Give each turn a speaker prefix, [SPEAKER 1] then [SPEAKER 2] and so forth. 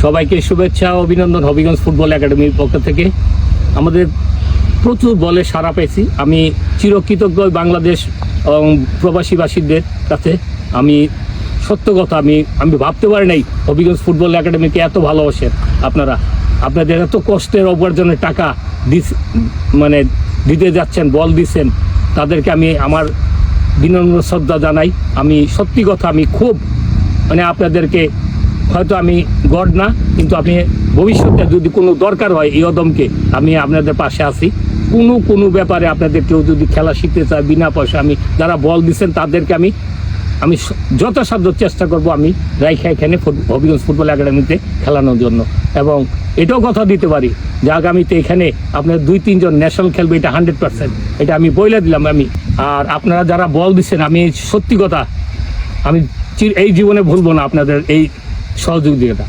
[SPEAKER 1] সবাইকে শুভেচ্ছা ও অভিনন্দন হবিগঞ্জ ফুটবল একাডেমির পক্ষ থেকে। আমাদের প্রচুর বলে সাড়া পেয়েছি। আমি চিরকৃতজ্ঞ বাংলাদেশ এবং প্রবাসীবাসীদের কাছে। আমি সত্য কথা, আমি ভাবতে পারি নাই হবিগঞ্জ ফুটবল একাডেমিকে এত ভালোবাসেন আপনারা। আপনাদের এত কষ্টের উপার্জনের টাকা দিতে যাচ্ছেন, বল দিচ্ছেন, তাদেরকে আমি আমার বিনম্র শ্রদ্ধা জানাই। আমি সত্যি কথা, আমি খুব আপনাদেরকে, হয়তো আমি গড না, কিন্তু আপনি ভবিষ্যতে যদি কোনো দরকার হয় এই অদমকে, আমি আপনাদের পাশে আছি। কোনো ব্যাপারে আপনাদের কেউ যদি খেলা শিখতে চায় বিনা পয়সা, আমি যারা বল দিচ্ছেন তাদেরকে আমি যথাসাধ্য চেষ্টা করব আমি রাইখা এখানে হবিগঞ্জ ফুটবল একাডেমিতে খেলানোর জন্য। এবং এটাও কথা দিতে পারি যে আগামীতে এখানে আপনার 2-3 জন ন্যাশনাল খেলবে, এটা 100%, এটা আমি বলে দিলাম। আর আপনারা যারা বল দিচ্ছেন, আমি সত্যি কথা আমি এই জীবনে ভুলবো না আপনাদের এই সহযোগিতা।